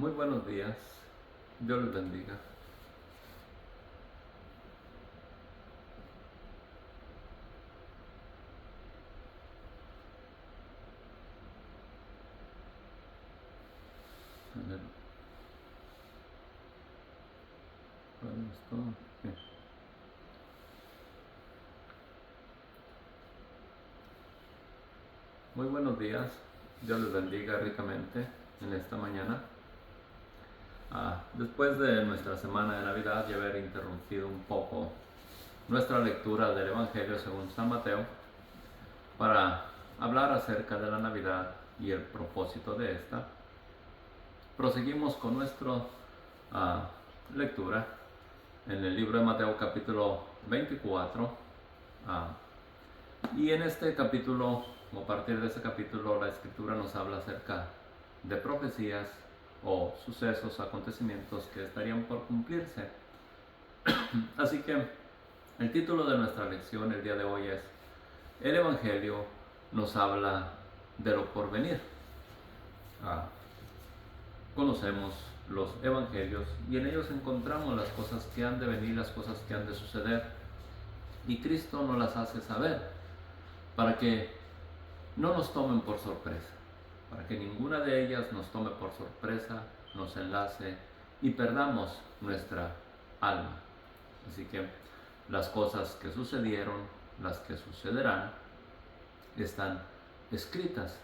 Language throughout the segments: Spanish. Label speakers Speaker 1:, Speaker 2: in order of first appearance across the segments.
Speaker 1: Muy buenos días, Dios les bendiga. A ver, ¿cuál es esto? Bien. Muy buenos días, Dios les bendiga ricamente en esta mañana. Después de nuestra semana de Navidad y haber interrumpido un poco nuestra lectura del Evangelio según San Mateo para hablar acerca de la Navidad y el propósito de esta, proseguimos con nuestra lectura en el libro de Mateo capítulo 24. Y en este capítulo, o a partir de este capítulo, la escritura nos habla acerca de profecías o sucesos, acontecimientos que estarían por cumplirse. Así que el título de nuestra lección el día de hoy es: el Evangelio nos habla de lo porvenir. Conocemos los Evangelios y en ellos encontramos las cosas que han de venir, las cosas que han de suceder, y Cristo nos las hace saber para que no nos tomen por sorpresa, para que ninguna de ellas nos tome por sorpresa, nos enlace y perdamos nuestra alma. Así que las cosas que sucedieron, las que sucederán, están escritas.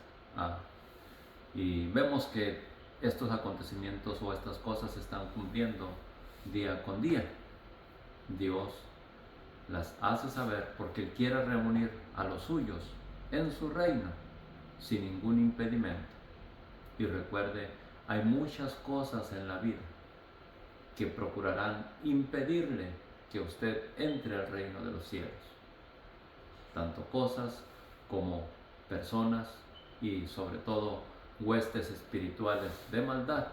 Speaker 1: Y vemos que estos acontecimientos o estas cosas se están cumpliendo día con día. Dios las hace saber porque Él quiere reunir a los suyos en su reino sin ningún impedimento. Y recuerde, hay muchas cosas en la vida que procurarán impedirle que usted entre al reino de los cielos. Tanto cosas como personas y sobre todo huestes espirituales de maldad,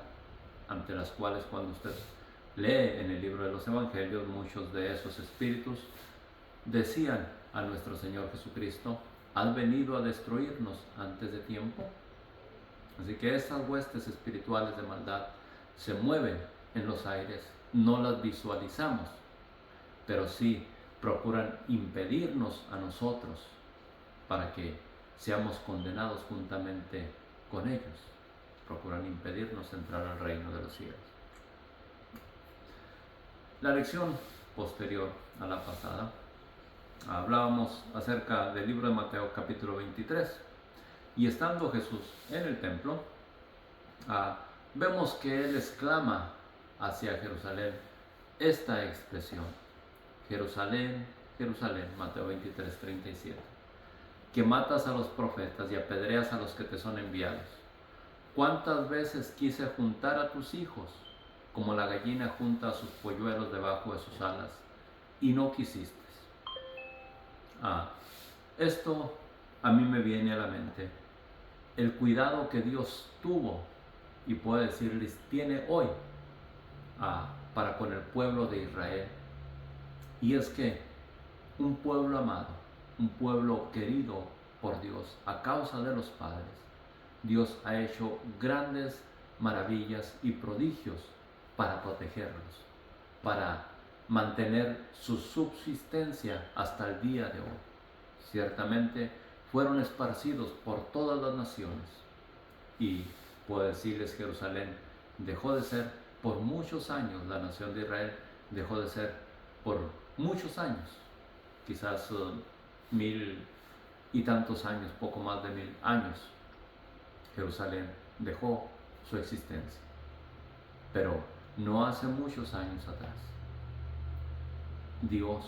Speaker 1: ante las cuales cuando usted lee en el libro de los Evangelios, muchos de esos espíritus decían a nuestro Señor Jesucristo: ¿has venido a destruirnos antes de tiempo? Así que esas huestes espirituales de maldad se mueven en los aires, no las visualizamos, pero sí procuran impedirnos a nosotros para que seamos condenados juntamente con ellos. Procuran impedirnos entrar al reino de los cielos. La lección posterior a la pasada hablábamos acerca del libro de Mateo capítulo 23, y estando Jesús en el templo, vemos que Él exclama hacia Jerusalén esta expresión: Jerusalén, Jerusalén, Mateo 23, 37, que matas a los profetas y apedreas a los que te son enviados. ¿Cuántas veces quise juntar a tus hijos, como la gallina junta a sus polluelos debajo de sus alas, y no quisiste? Esto a mí me viene a la mente el cuidado que Dios tuvo, y puedo decirles tiene hoy, para con el pueblo de Israel. Y es que un pueblo amado, un pueblo querido por Dios a causa de los padres, Dios ha hecho grandes maravillas y prodigios para protegerlos, para mantener su subsistencia hasta el día de hoy. Ciertamente fueron esparcidos por todas las naciones, y puedo decirles, Jerusalén dejó de ser por muchos años, la nación de Israel dejó de ser por muchos años, quizás 1000 y tantos años, poco más de 1000 años. Jerusalén dejó su existencia, pero no hace muchos años atrás Dios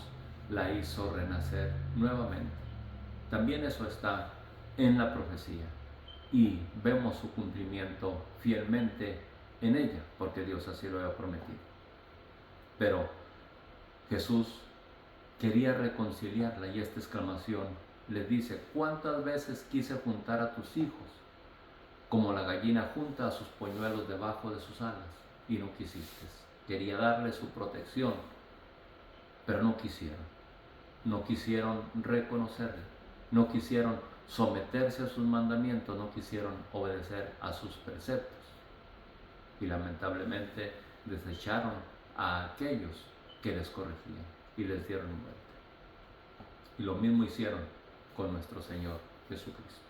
Speaker 1: la hizo renacer nuevamente. También eso está en la profecía y vemos su cumplimiento fielmente en ella, porque Dios así lo había prometido. Pero Jesús quería reconciliarla, y esta exclamación les dice: ¿cuántas veces quise juntar a tus hijos, como la gallina junta a sus polluelos debajo de sus alas, y no quisiste? Quería darle su protección, pero no quisieron. No quisieron reconocerle, no quisieron someterse a sus mandamientos, no quisieron obedecer a sus preceptos. y lamentablemente desecharon a aquellos que les corregían y les dieron muerte. Y lo mismo hicieron con nuestro Señor Jesucristo.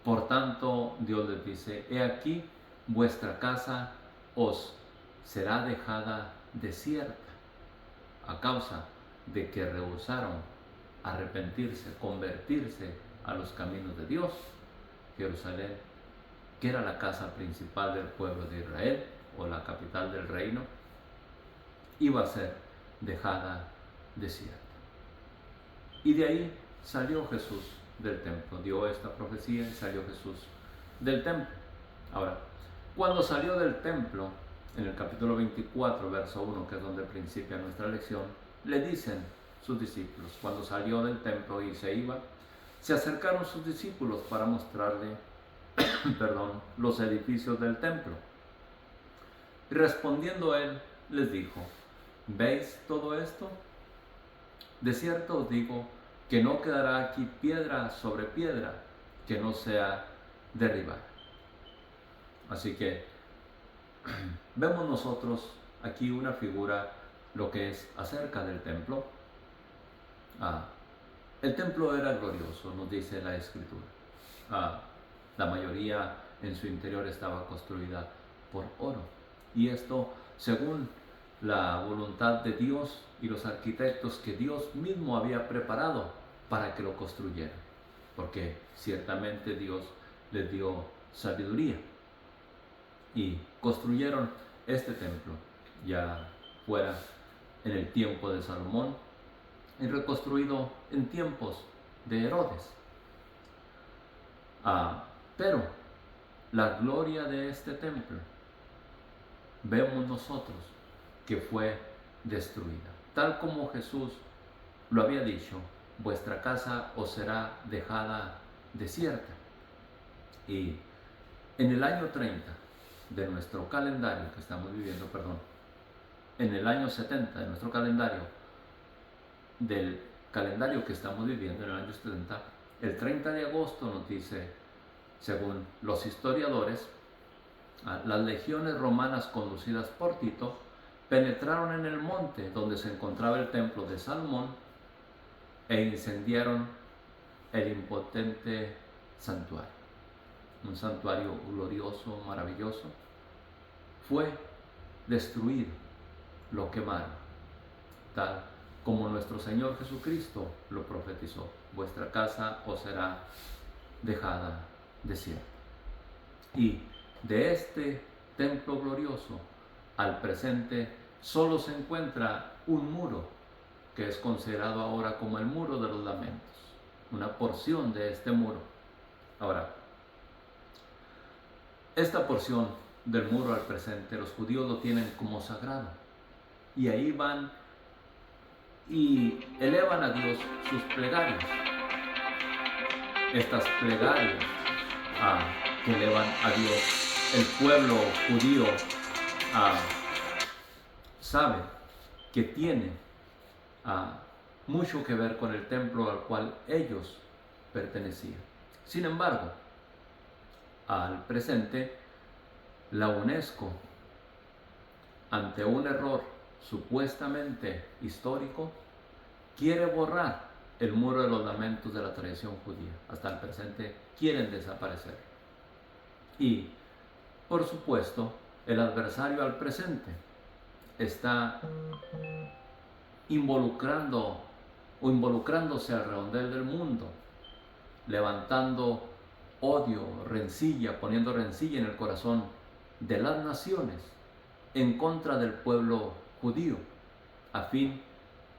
Speaker 1: Por tanto, Dios les dice: he aquí, vuestra casa os será dejada desierta a causa de que rehusaron arrepentirse, convertirse a los caminos de Dios. Jerusalén, que era la casa principal del pueblo de Israel, o la capital del reino, iba a ser dejada desierta. Y de ahí salió Jesús del templo, dio esta profecía y salió Jesús del templo. Ahora, cuando salió del templo, en el capítulo 24, verso 1, que es donde principia nuestra lección, le dicen sus discípulos, cuando salió del templo y se iba, se acercaron sus discípulos para mostrarle los edificios del templo. Y respondiendo él, les dijo: ¿veis todo esto? De cierto os digo que no quedará aquí piedra sobre piedra que no sea derribada. Así que vemos nosotros aquí una figura, lo que es acerca del templo. El templo era glorioso, nos dice la Escritura. La mayoría en su interior estaba construida por oro. Y esto según la voluntad de Dios y los arquitectos que Dios mismo había preparado para que lo construyeran. Porque ciertamente Dios les dio sabiduría. Y construyeron este templo, ya fuera en el tiempo de Salomón y reconstruido en tiempos de Herodes. Pero la gloria de este templo, vemos nosotros que fue destruida. Tal como Jesús lo había dicho: vuestra casa os será dejada desierta. Y en el año 30 de nuestro calendario que estamos viviendo, en el año 70 de nuestro calendario, del calendario que estamos viviendo en el año 70, el 30 de agosto nos dice, según los historiadores, las legiones romanas conducidas por Tito penetraron en el monte donde se encontraba el templo de Salomón e incendiaron el impotente santuario. Un santuario glorioso, maravilloso, fue destruido, lo quemaron, tal como nuestro Señor Jesucristo lo profetizó: vuestra casa os será dejada desierta. Y de este templo glorioso al presente solo se encuentra un muro, que es considerado ahora como el muro de los lamentos, una porción de este muro. Ahora, esta porción del muro al presente, los judíos lo tienen como sagrado, y ahí van y elevan a Dios sus plegarias. Estas plegarias que elevan a Dios, el pueblo judío sabe que tiene mucho que ver con el templo al cual ellos pertenecían. Sin embargo, al presente, la UNESCO, ante un error supuestamente histórico, quiere borrar el muro de los lamentos de la tradición judía. Hasta el presente quieren desaparecer. Y, por supuesto, el adversario al presente está involucrándose al redondel del mundo, levantando odio, rencilla, poniendo rencilla en el corazón de las naciones en contra del pueblo judío, a fin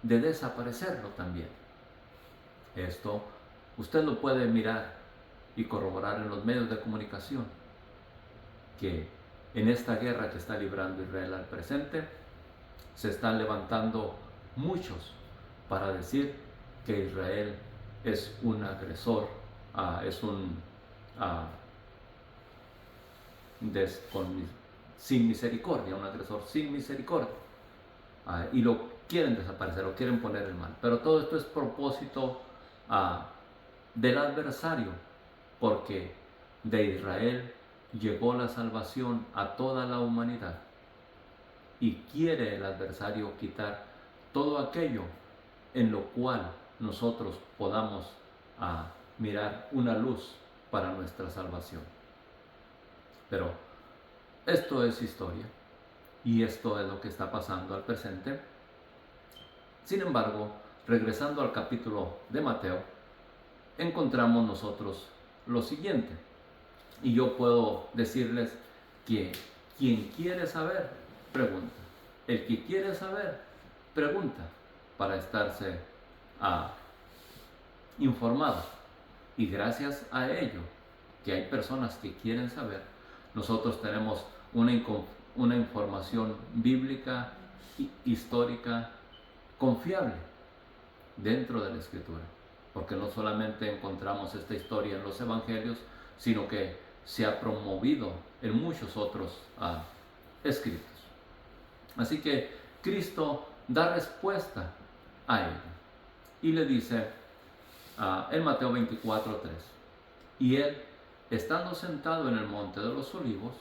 Speaker 1: de desaparecerlo también. Esto usted lo puede mirar y corroborar en los medios de comunicación, que en esta guerra que está librando Israel al presente, se están levantando muchos para decir que Israel es un agresor, sin misericordia, un agresor sin misericordia, y lo quieren desaparecer, lo quieren poner en mal. Pero todo esto es propósito del adversario, porque de Israel llegó la salvación a toda la humanidad y quiere el adversario quitar todo aquello en lo cual nosotros podamos mirar una luz para nuestra salvación. Pero esto es historia y esto es lo que está pasando al presente. Sin embargo, regresando al capítulo de Mateo, encontramos nosotros lo siguiente. Y yo puedo decirles que quien quiere saber, pregunta. El que quiere saber, pregunta para estarse informado. Y gracias a ello, que hay personas que quieren saber, nosotros tenemos una información bíblica, histórica, confiable dentro de la Escritura. Porque no solamente encontramos esta historia en los evangelios, sino que se ha promovido en muchos otros escritos. Así que Cristo da respuesta a ello y le dice en Mateo 24:3: y él, estando sentado en el monte de los olivos,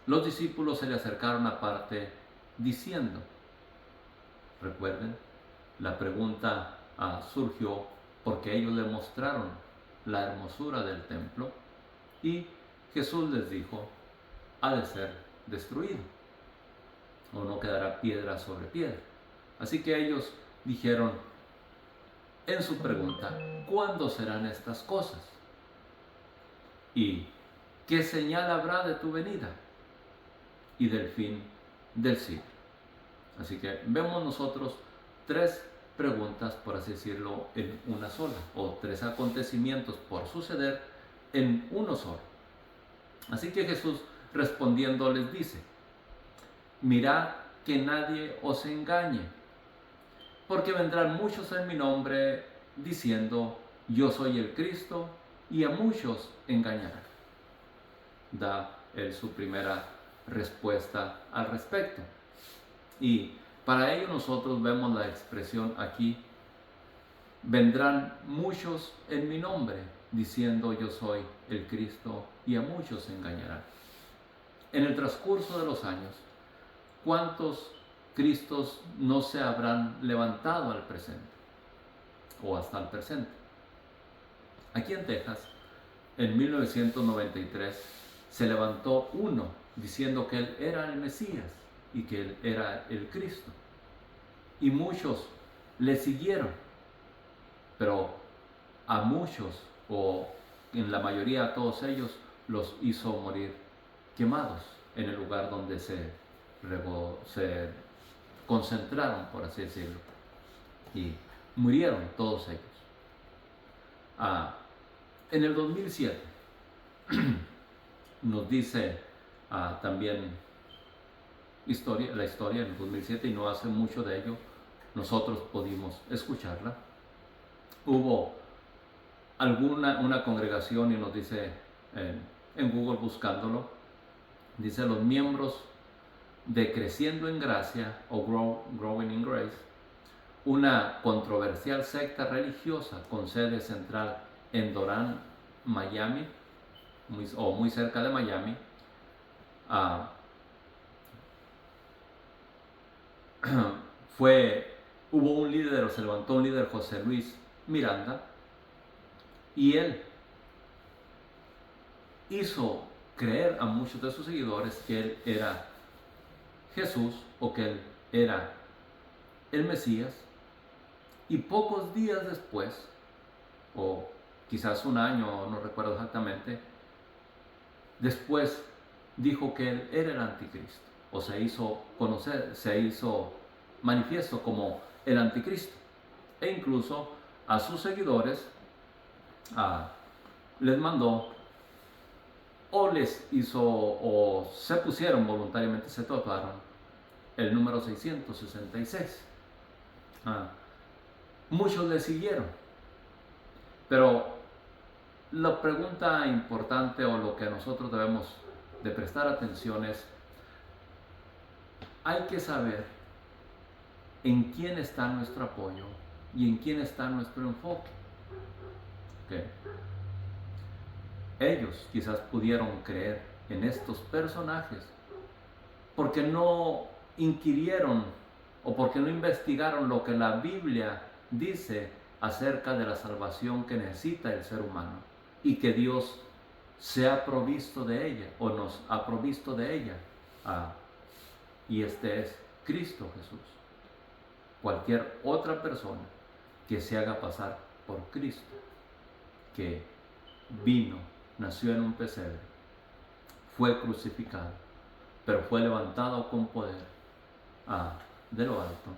Speaker 1: los discípulos se le acercaron aparte diciendo, recuerden, la pregunta surgió porque ellos le mostraron la hermosura del templo y Jesús les dijo, ha de ser destruido o no quedará piedra sobre piedra. Así que ellos dijeron en su pregunta, ¿cuándo serán estas cosas? ¿Y qué señal habrá de tu venida y del fin del siglo? Así que vemos nosotros tres preguntas, por así decirlo, en una sola, o tres acontecimientos por suceder en uno solo. Así que Jesús respondiendo les dice, mirad que nadie os engañe, porque vendrán muchos en mi nombre diciendo, yo soy el Cristo, y a muchos engañarán. Da él su primera respuesta al respecto. Y para ello nosotros vemos la expresión aquí, vendrán muchos en mi nombre diciendo yo soy el Cristo, y a muchos engañarán. En el transcurso de los años, ¿cuántos Cristos no se habrán levantado al presente o hasta el presente? Aquí en Texas, en 1993, se levantó uno diciendo que él era el Mesías y que él era el Cristo. Y muchos le siguieron, pero a muchos, o en la mayoría a todos ellos, los hizo morir quemados en el lugar donde se concentraron, por así decirlo, y murieron todos ellos. En el 2007 nos dice también la historia en el 2007, y no hace mucho de ello nosotros pudimos escucharla. Hubo una congregación, y nos dice en Google buscándolo, dice los miembros de Creciendo en Gracia o Growing in Grace, una controversial secta religiosa con sede central en Doran, Miami, muy cerca de Miami, hubo un líder, o se levantó un líder, José Luis Miranda, y él hizo creer a muchos de sus seguidores que él era Jesús o que él era el Mesías, y pocos días después, o quizás un año, no recuerdo exactamente, después dijo que él era el anticristo, o se hizo conocer, se hizo manifiesto como el anticristo, e incluso a sus seguidores les mandó, o les hizo, o se pusieron voluntariamente, se tatuaron el número 666. Muchos le siguieron, pero la pregunta importante, o lo que nosotros debemos de prestar atención, es: hay que saber en quién está nuestro apoyo y en quién está nuestro enfoque. ¿Okay? Ellos quizás pudieron creer en estos personajes porque no inquirieron o porque no investigaron lo que la Biblia dice acerca de la salvación que necesita el ser humano y que Dios se ha provisto de ella o nos ha provisto de ella. Y este es Cristo Jesús. Cualquier otra persona que se haga pasar por Cristo, que vino, nació en un pesebre, fue crucificado, pero fue levantado con poder de lo alto,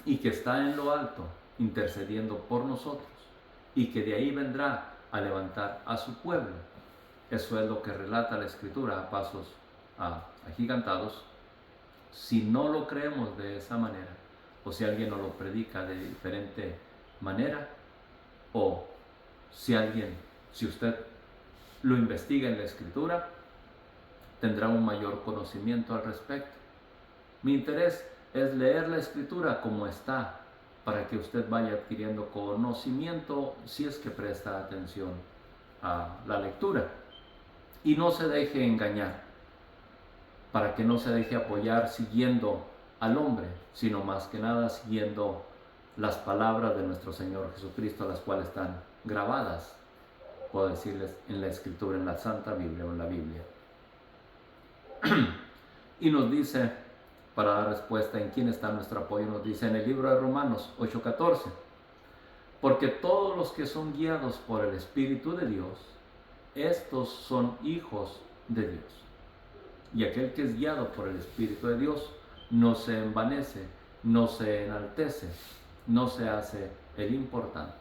Speaker 1: y que está en lo alto intercediendo por nosotros, y que de ahí vendrá a levantar a su pueblo. Eso es lo que relata la Escritura a pasos agigantados. Si no lo creemos de esa manera, o si alguien nos lo predica de diferente manera, o si usted lo investiga en la Escritura, tendrá un mayor conocimiento al respecto. Mi interés es leer la Escritura como está, para que usted vaya adquiriendo conocimiento si es que presta atención a la lectura. Y no se deje engañar, para que no se deje apoyar siguiendo al hombre, sino más que nada siguiendo las palabras de nuestro Señor Jesucristo, las cuales están grabadas, puedo decirles, en la Escritura, en la Santa Biblia o en la Biblia. Y nos dice, para dar respuesta en quién está nuestro apoyo, nos dice en el libro de Romanos 8:14, porque todos los que son guiados por el Espíritu de Dios, estos son hijos de Dios. Y aquel que es guiado por el Espíritu de Dios no se envanece, no se enaltece, no se hace el importante.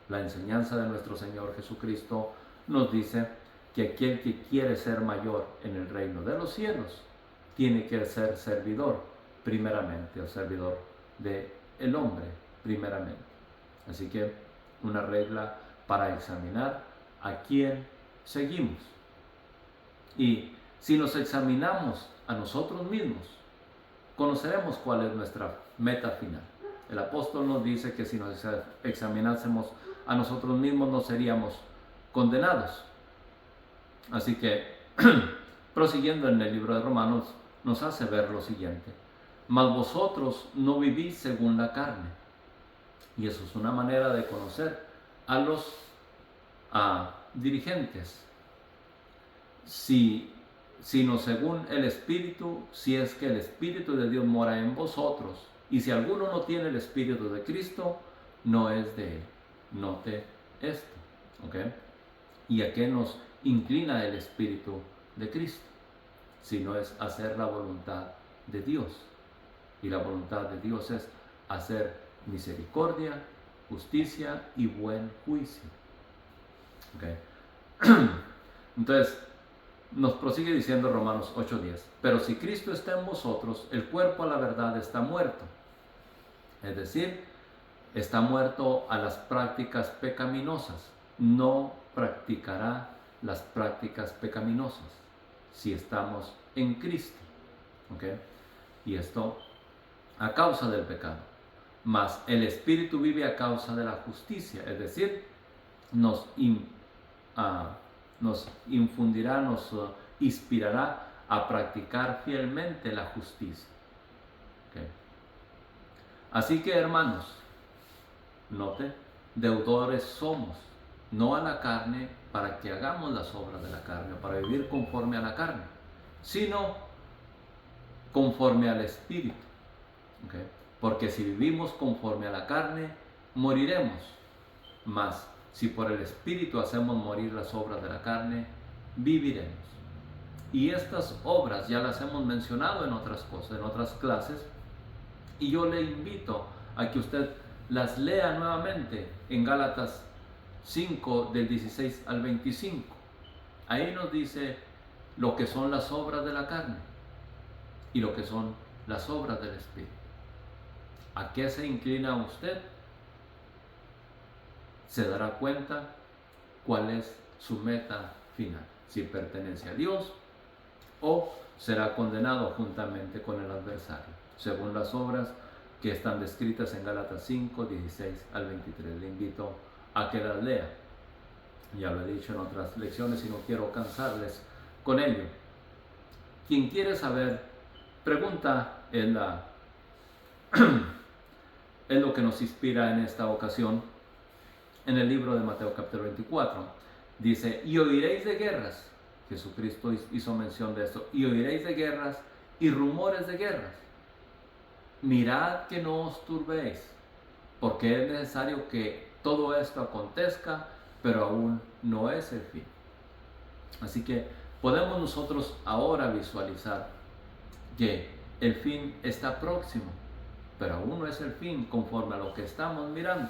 Speaker 1: La enseñanza de nuestro Señor Jesucristo nos dice que aquel que quiere ser mayor en el reino de los cielos tiene que ser servidor primeramente, o servidor del hombre primeramente. Así que una regla para examinar a quién seguimos. Y si nos examinamos a nosotros mismos, conoceremos cuál es nuestra meta final. El apóstol nos dice que si nos examinásemos a nosotros mismos no seríamos condenados. Así que, prosiguiendo en el libro de Romanos, nos hace ver lo siguiente: mas vosotros no vivís según la carne. Y eso es una manera de conocer a los dirigentes, sino según el Espíritu, si es que el Espíritu de Dios mora en vosotros. Y si alguno no tiene el Espíritu de Cristo, no es de él. Note esto, ¿ok? ¿Y a qué nos inclina el Espíritu de Cristo? Si no es hacer la voluntad de Dios. Y la voluntad de Dios es hacer misericordia, justicia y buen juicio. ¿Ok? Entonces, nos prosigue diciendo Romanos 8:10, pero si Cristo está en vosotros, el cuerpo a la verdad está muerto. Es decir, está muerto a las prácticas pecaminosas. No practicará las prácticas pecaminosas si estamos en Cristo. ¿Ok? Y esto a causa del pecado. Mas el Espíritu vive a causa de la justicia. Es decir, nos infundirá, nos inspirará a practicar fielmente la justicia. ¿Okay? Así que, hermanos, note, deudores somos, no a la carne para que hagamos las obras de la carne o para vivir conforme a la carne, sino conforme al Espíritu. ¿Okay? Porque si vivimos conforme a la carne, moriremos. Mas si por el Espíritu hacemos morir las obras de la carne, viviremos. Y estas obras ya las hemos mencionado en otras cosas, en otras clases, y yo le invito a que usted las lea nuevamente en Gálatas 5 del 16 al 25. Ahí nos dice lo que son las obras de la carne y lo que son las obras del Espíritu. ¿A qué se inclina usted? Se dará cuenta cuál es su meta final, si pertenece a Dios o será condenado juntamente con el adversario, según las obras que están descritas en Gálatas 5, 16 al 23. Le invito a que las lea. Ya lo he dicho en otras lecciones y no quiero cansarles con ello. Quien quiere saber, pregunta es lo que nos inspira en esta ocasión. En el libro de Mateo capítulo 24 dice: y oiréis de guerras. Jesucristo hizo mención de esto: y oiréis de guerras y rumores de guerras. Mirad que no os turbéis, porque es necesario que todo esto acontezca, pero aún no es el fin. Así que podemos nosotros ahora visualizar que el fin está próximo, pero aún no es el fin conforme a lo que estamos mirando.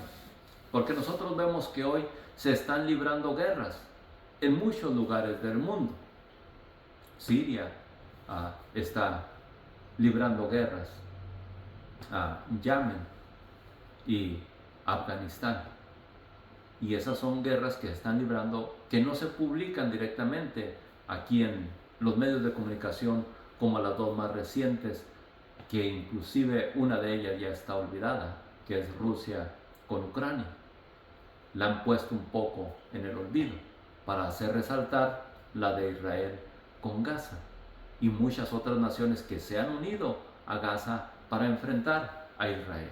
Speaker 1: Porque nosotros vemos que hoy se están librando guerras en muchos lugares del mundo. Siria está librando guerras, Yemen y Afganistán. Y esas son guerras que están librando, que no se publican directamente aquí en los medios de comunicación, como las dos más recientes, que inclusive una de ellas ya está olvidada, que es Rusia con Ucrania. La han puesto un poco en el olvido para hacer resaltar la de Israel con Gaza y muchas otras naciones que se han unido a Gaza para enfrentar a Israel,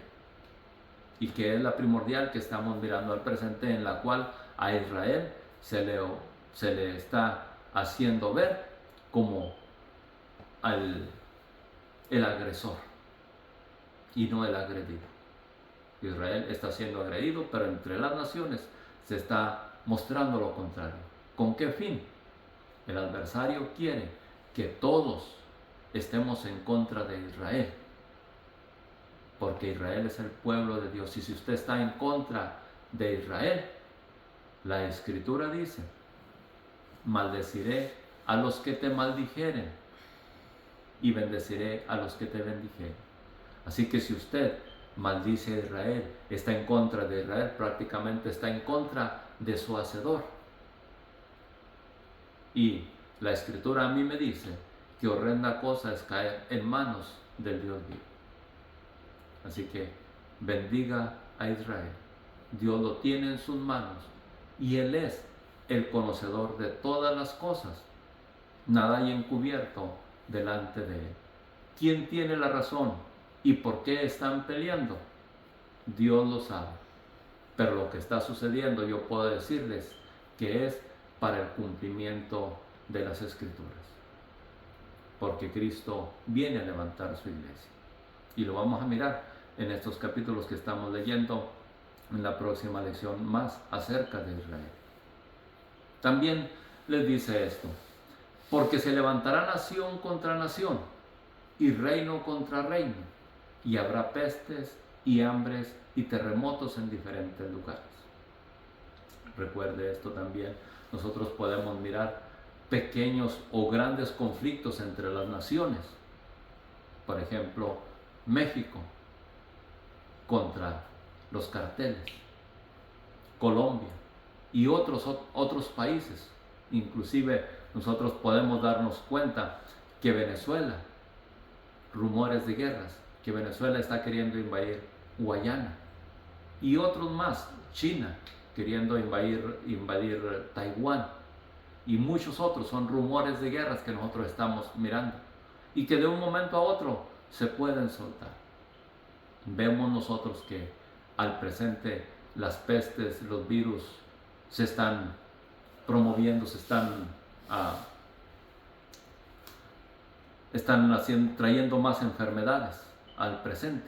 Speaker 1: y que es la primordial que estamos mirando al presente, en la cual a Israel se le está haciendo ver como el agresor y no el agredido. Israel está siendo agredido, pero entre las naciones se está mostrando lo contrario. ¿Con qué fin? El adversario quiere que todos estemos en contra de Israel, porque Israel es el pueblo de Dios. Y si usted está en contra de Israel, la Escritura dice: maldeciré a los que te maldijeren y bendeciré a los que te bendijeren. Así que si usted maldice a Israel, está en contra de Israel, prácticamente está en contra de su hacedor. Y la Escritura a mí me dice que horrenda cosa es caer en manos del Dios vivo. Así que bendiga a Israel. Dios lo tiene en sus manos y Él es el conocedor de todas las cosas. Nada hay encubierto delante de Él. ¿Quién tiene la razón y por qué están peleando? Dios lo sabe. Pero lo que está sucediendo, yo puedo decirles que es para el cumplimiento de las Escrituras, porque Cristo viene a levantar su iglesia, y lo vamos a mirar en estos capítulos que estamos leyendo en la próxima lección más acerca de Israel. También les dice esto: porque se levantará nación contra nación y reino contra reino, y habrá pestes y hambres y terremotos en diferentes lugares. Recuerde esto también. Nosotros podemos mirar pequeños o grandes conflictos entre las naciones. Por ejemplo, México contra los carteles, Colombia y otros países. Inclusive nosotros podemos darnos cuenta que Venezuela, rumores de guerras, que Venezuela está queriendo invadir Guayana, y otros más, China queriendo invadir Taiwán, y muchos otros. Son rumores de guerras que nosotros estamos mirando y que de un momento a otro se pueden soltar. Vemos nosotros que al presente las pestes, los virus se están promoviendo, están trayendo más enfermedades al presente.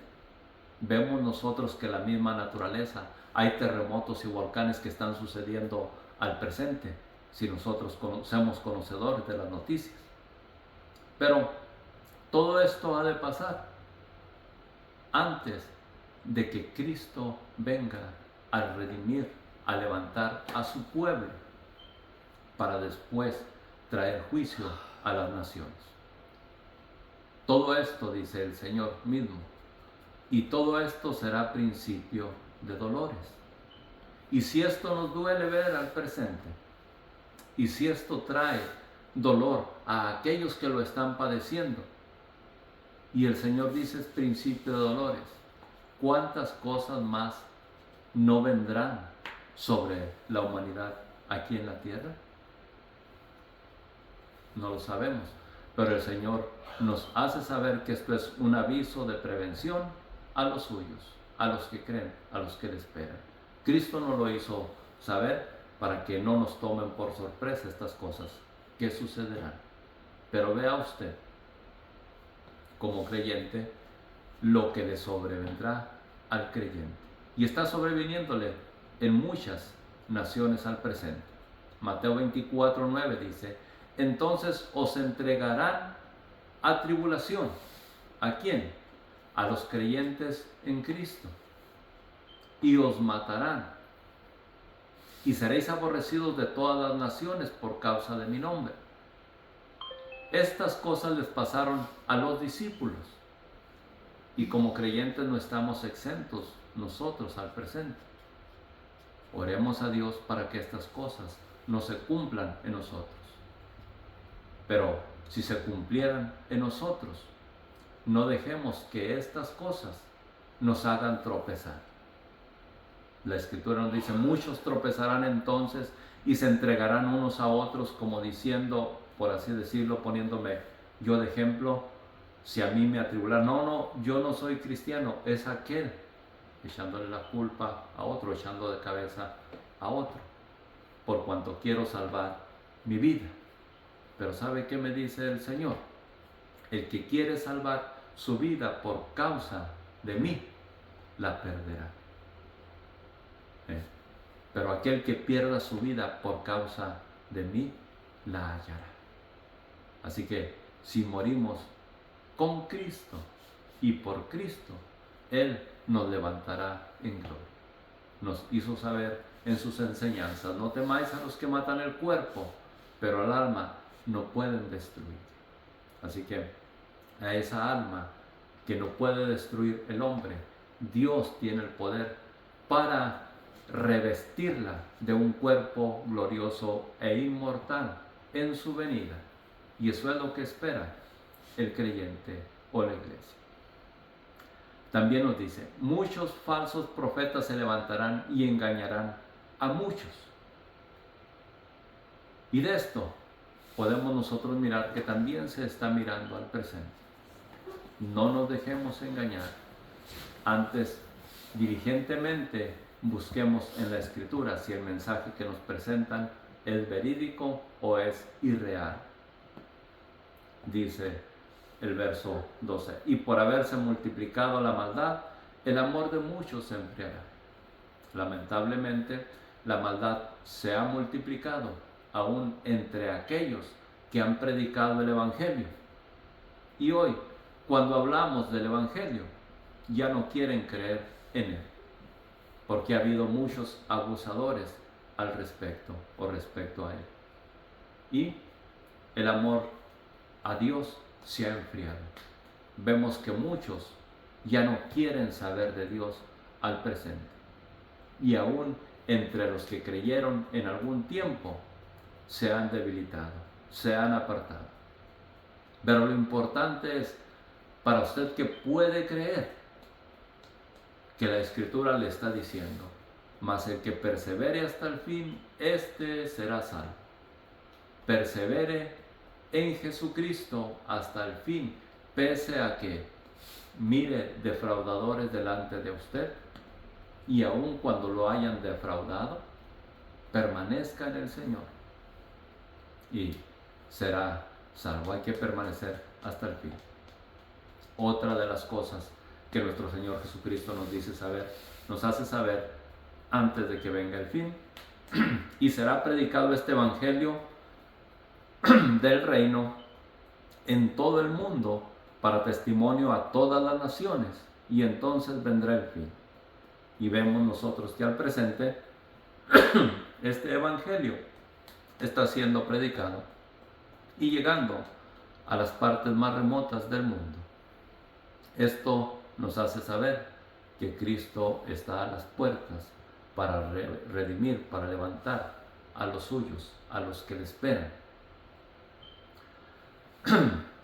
Speaker 1: Vemos nosotros que la misma naturaleza, hay terremotos y volcanes que están sucediendo al presente, si nosotros somos conocedores de las noticias. Pero todo esto ha de pasar antes de que Cristo venga a redimir, a levantar a su pueblo, para después traer juicio a las naciones. Todo esto, dice el Señor mismo, y todo esto será principio de dolores. Y si esto nos duele ver al presente, y si esto trae dolor a aquellos que lo están padeciendo, y el Señor dice es principio de dolores, ¿cuántas cosas más no vendrán sobre la humanidad aquí en la tierra? No lo sabemos, pero el Señor nos hace saber que esto es un aviso de prevención a los suyos, a los que creen, a los que le esperan. Cristo nos lo hizo saber para que no nos tomen por sorpresa estas cosas que sucederán. Pero vea usted, como creyente, lo que le sobrevendrá al creyente. Y está sobreviniéndole en muchas naciones al presente. Mateo 24:9 dice: entonces os entregarán a tribulación. ¿A quién? A los creyentes en Cristo. Y os matarán. Y seréis aborrecidos de todas las naciones por causa de mi nombre. Estas cosas les pasaron a los discípulos. Y como creyentes no estamos exentos nosotros al presente. Oremos a Dios para que estas cosas no se cumplan en nosotros. Pero si se cumplieran en nosotros, no dejemos que estas cosas nos hagan tropezar. La Escritura nos dice: muchos tropezarán entonces y se entregarán unos a otros, como diciendo, por así decirlo, poniéndome yo de ejemplo, si a mí me atribulan, no, yo no soy cristiano, es aquel, echándole la culpa a otro, echando de cabeza a otro, por cuanto quiero salvar mi vida. Pero ¿sabe qué me dice el Señor? El que quiere salvar su vida por causa de mí, la perderá. Pero aquel que pierda su vida por causa de mí, la hallará. Así que si morimos con Cristo y por Cristo, Él nos levantará en gloria. Nos hizo saber en sus enseñanzas: no temáis a los que matan el cuerpo, pero al alma no pueden destruir. Así que a esa alma que no puede destruir el hombre, Dios tiene el poder para revestirla de un cuerpo glorioso e inmortal en su venida. Y eso es lo que espera el creyente o la iglesia. También nos dice: muchos falsos profetas se levantarán y engañarán a muchos. Y de esto podemos nosotros mirar que también se está mirando al presente. No nos dejemos engañar. Antes, diligentemente busquemos en la Escritura si el mensaje que nos presentan es verídico o es irreal. Dice el verso 12: y por haberse multiplicado la maldad, el amor de muchos se enfriará. Lamentablemente, la maldad se ha multiplicado aún entre aquellos que han predicado el Evangelio. Y hoy, cuando hablamos del Evangelio, ya no quieren creer en él, porque ha habido muchos abusadores al respecto o respecto a él. Y el amor a Dios se ha enfriado. Vemos que muchos ya no quieren saber de Dios al presente. Y aún entre los que creyeron en algún tiempo, se han debilitado, se han apartado. Pero lo importante es, para usted que puede creer, que la Escritura le está diciendo: mas el que persevere hasta el fin, éste será salvo. Persevere en Jesucristo hasta el fin, pese a que mire defraudadores delante de usted, y aun cuando lo hayan defraudado, permanezca en el Señor y será salvo. Hay que permanecer hasta el fin. Otra de las cosas que nuestro Señor Jesucristo nos dice saber, nos hace saber antes de que venga el fin: y será predicado este evangelio del reino en todo el mundo para testimonio a todas las naciones, y entonces vendrá el fin. Y vemos nosotros que al presente este evangelio está siendo predicado y llegando a las partes más remotas del mundo. Esto nos hace saber que Cristo está a las puertas para redimir, para levantar a los suyos, a los que le esperan.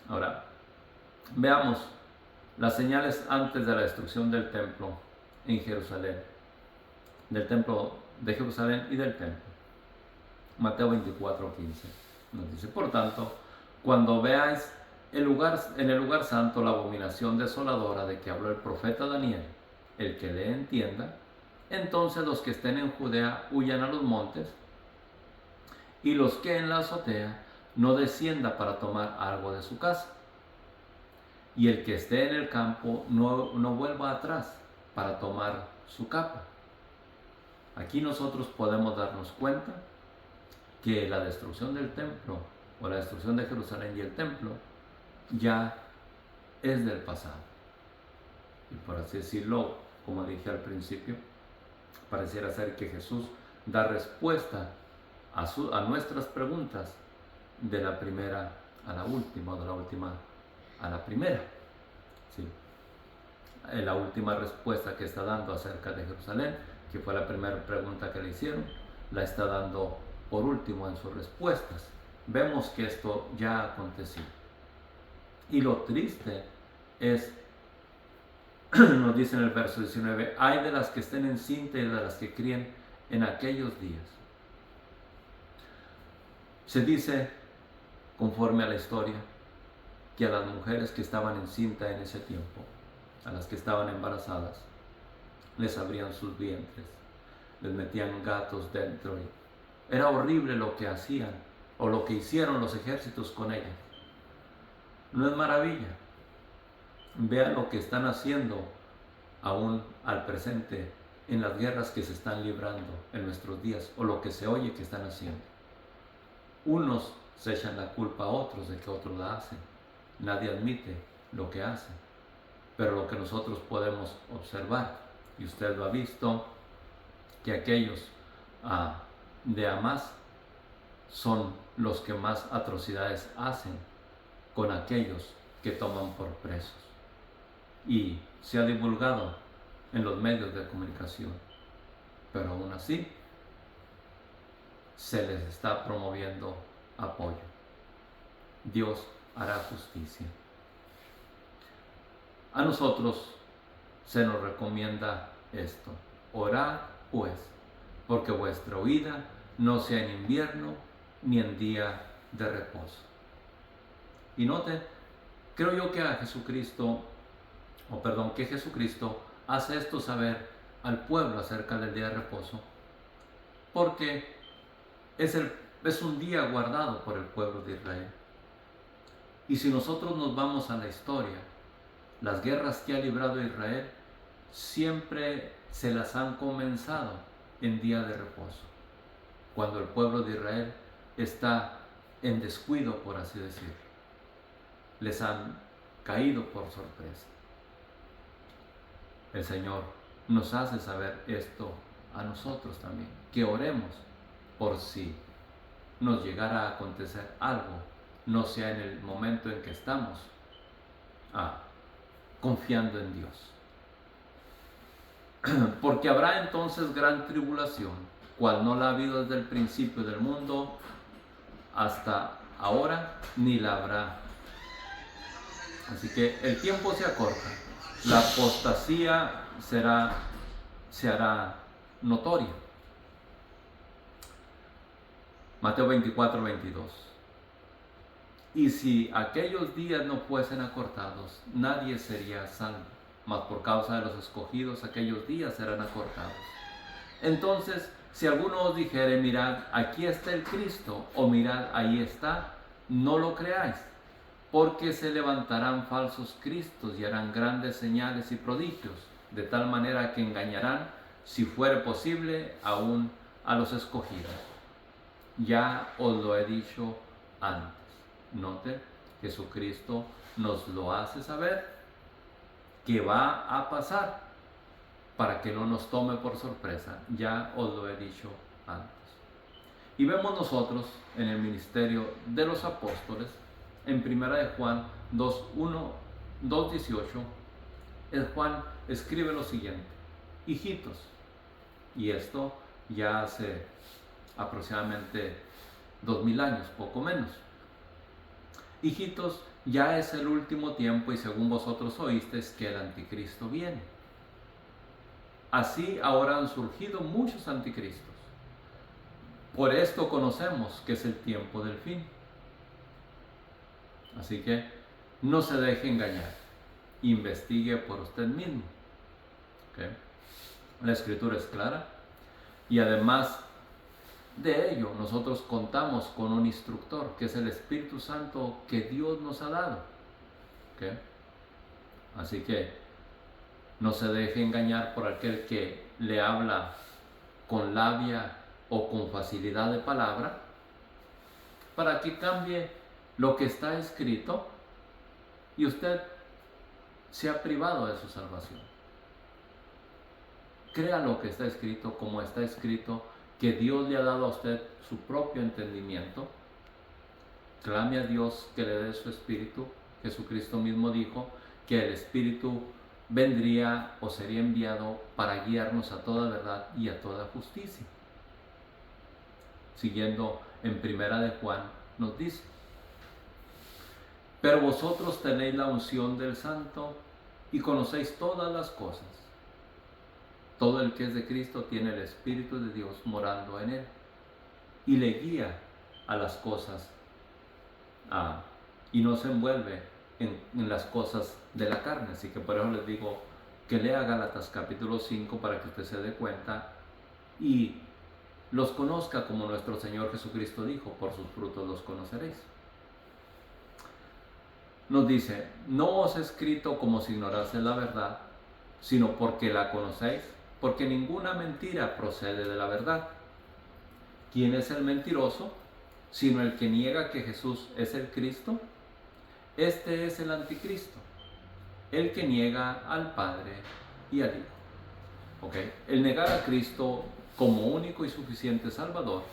Speaker 1: Ahora, veamos las señales antes de la destrucción del templo en Jerusalén, del templo de Jerusalén y del templo. Mateo 24:15 nos dice: por tanto, cuando veáis en el lugar santo la abominación desoladora de que habló el profeta Daniel, el que le entienda, entonces los que estén en Judea huyan a los montes, y los que en la azotea no descienda para tomar algo de su casa, y el que esté en el campo no vuelva atrás para tomar su capa. Aquí nosotros podemos darnos cuenta que la destrucción del templo, o la destrucción de Jerusalén y el templo, ya es del pasado. Y por así decirlo, como dije al principio, pareciera ser que Jesús da respuesta a nuestras preguntas de la primera a la última, o de la última a la primera. ¿Sí? La última respuesta que está dando acerca de Jerusalén, que fue la primera pregunta que le hicieron, la está dando por último en sus respuestas. Vemos que esto ya ha acontecido. Y lo triste es, nos dice en el verso 19, hay de las que estén encinta y de las que críen en aquellos días. Se dice, conforme a la historia, que a las mujeres que estaban encinta en ese tiempo, a las que estaban embarazadas, les abrían sus vientres, les metían gatos dentro. Era horrible lo que hacían, o lo que hicieron los ejércitos con ellas. ¿No es maravilla? Vean lo que están haciendo aún al presente en las guerras que se están librando en nuestros días, o lo que se oye que están haciendo. Unos se echan la culpa a otros de que otros la hacen. Nadie admite lo que hacen. Pero lo que nosotros podemos observar, y usted lo ha visto, que aquellos de Hamas son los que más atrocidades hacen con aquellos que toman por presos. Y se ha divulgado en los medios de comunicación, pero aún así se les está promoviendo apoyo. Dios hará justicia. A nosotros se nos recomienda esto: orad pues, porque vuestra huida no sea en invierno ni en día de reposo. Y note, creo yo que que Jesucristo hace esto saber al pueblo acerca del día de reposo, porque es un día guardado por el pueblo de Israel. Y si nosotros nos vamos a la historia, las guerras que ha librado Israel siempre se las han comenzado en día de reposo, cuando el pueblo de Israel está en descuido, por así decirlo. Les han caído por sorpresa. El Señor nos hace saber esto a nosotros también, que oremos por si nos llegara a acontecer algo, no sea en el momento en que estamos confiando en Dios. Porque habrá entonces gran tribulación, cual no la ha habido desde el principio del mundo hasta ahora, ni la habrá. Así que el tiempo se acorta, la apostasía se hará notoria. Mateo 24:22. Y si aquellos días no fuesen acortados, nadie sería salvo, mas por causa de los escogidos aquellos días serán acortados. Entonces, si alguno os dijere, mirad, aquí está el Cristo, o mirad, ahí está, no lo creáis, porque se levantarán falsos cristos y harán grandes señales y prodigios, de tal manera que engañarán, si fuere posible, aún a los escogidos. Ya os lo he dicho antes. Note, Jesucristo nos lo hace saber que va a pasar, para que no nos tome por sorpresa. Ya os lo he dicho antes. Y vemos nosotros en el ministerio de los apóstoles, en 1 de Juan 2:18, Juan escribe lo siguiente: hijitos, y esto ya hace aproximadamente 2000 años, poco menos. Hijitos, ya es el último tiempo, y según vosotros oísteis que el anticristo viene. Así ahora han surgido muchos anticristos. Por esto conocemos que es el tiempo del fin. Así que no se deje engañar. Investigue por usted mismo. ¿Okay? La escritura es clara. Y además de ello, nosotros contamos con un instructor, que es el Espíritu Santo que Dios nos ha dado. ¿Okay? Así que no se deje engañar por aquel que le habla con labia o con facilidad de palabra, para que cambie lo que está escrito y usted sea privado de su salvación. Crea lo que está escrito como está escrito, que Dios le ha dado a usted su propio entendimiento. Clame a Dios que le dé su Espíritu. Jesucristo mismo dijo que el Espíritu vendría o sería enviado para guiarnos a toda verdad y a toda justicia. Siguiendo en Primera de Juan nos dice: pero vosotros tenéis la unción del Santo y conocéis todas las cosas. Todo el que es de Cristo tiene el Espíritu de Dios morando en él y le guía a las cosas y no se envuelve en las cosas de la carne. Así que por eso les digo que lea Gálatas capítulo 5 para que usted se dé cuenta y los conozca, como nuestro Señor Jesucristo dijo: por sus frutos los conoceréis. Nos dice: no os he escrito como si ignoraseis la verdad, sino porque la conocéis, porque ninguna mentira procede de la verdad. ¿Quién es el mentiroso? Sino el que niega que Jesús es el Cristo. Este es el anticristo, el que niega al Padre y al Hijo. ¿Okay? El negar a Cristo como único y suficiente Salvador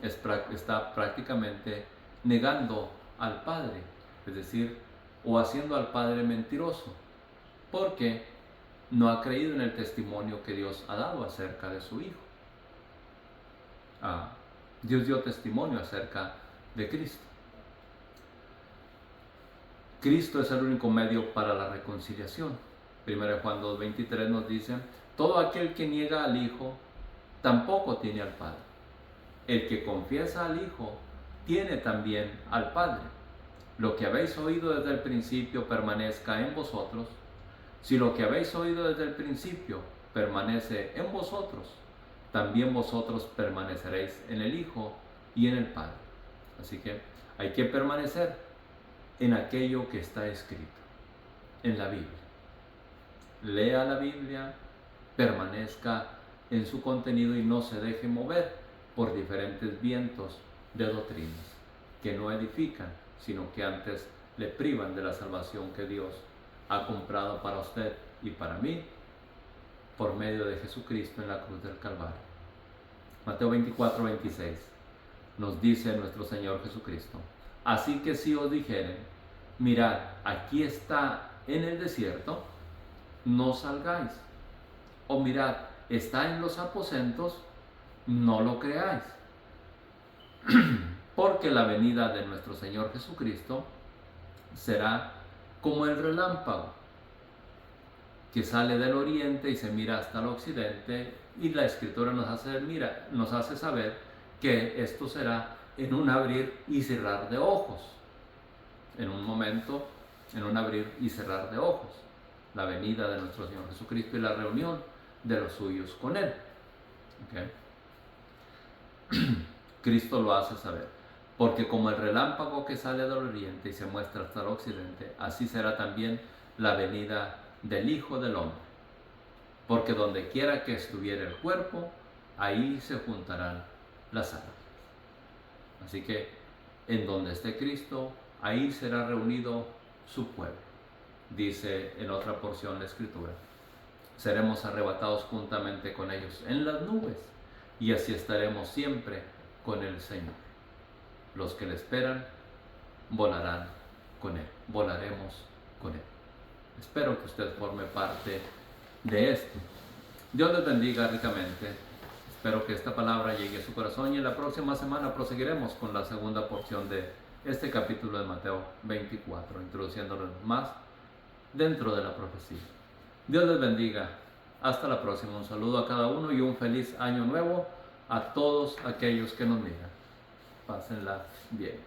Speaker 1: está prácticamente negando al Padre, es decir, o haciendo al Padre mentiroso, porque no ha creído en el testimonio que Dios ha dado acerca de su Hijo. Dios dio testimonio acerca de Cristo. Cristo es el único medio para la reconciliación. 1 Juan 2:23 nos dice: todo aquel que niega al Hijo tampoco tiene al Padre. El que confiesa al Hijo tiene también al Padre. Lo que habéis oído desde el principio permanezca en vosotros. Si lo que habéis oído desde el principio permanece en vosotros, también vosotros permaneceréis en el Hijo y en el Padre. Así que hay que permanecer en aquello que está escrito, en la Biblia. Lea la Biblia, permanezca en su contenido y no se deje mover por diferentes vientos de doctrinas que no edifican, sino que antes le privan de la salvación que Dios ha comprado para usted y para mí por medio de Jesucristo en la cruz del Calvario. Mateo 24:26 nos dice nuestro Señor Jesucristo: así que si os dijeren, mirad, aquí está en el desierto, no salgáis. O mirad, está en los aposentos, no lo creáis. Porque la venida de nuestro Señor Jesucristo será como el relámpago que sale del oriente y se mira hasta el occidente, y la Escritura nos hace saber que esto será en un abrir y cerrar de ojos. En un momento, en un abrir y cerrar de ojos, la venida de nuestro Señor Jesucristo y la reunión de los suyos con Él. ¿Okay? Cristo lo hace saber: porque como el relámpago que sale del oriente y se muestra hasta el occidente, así será también la venida del Hijo del Hombre. Porque donde quiera que estuviera el cuerpo, ahí se juntarán las almas. Así que en donde esté Cristo, ahí será reunido su pueblo. Dice en otra porción la Escritura: seremos arrebatados juntamente con ellos en las nubes, y así estaremos siempre con el Señor. Los que le esperan volarán con Él, volaremos con Él. Espero que usted forme parte de esto. Dios les bendiga ricamente. Espero que esta palabra llegue a su corazón, y en la próxima semana proseguiremos con la segunda porción de este capítulo de Mateo 24, introduciéndonos más dentro de la profecía. Dios les bendiga. Hasta la próxima. Un saludo a cada uno y un feliz año nuevo a todos aquellos que nos miran. Pásenla bien.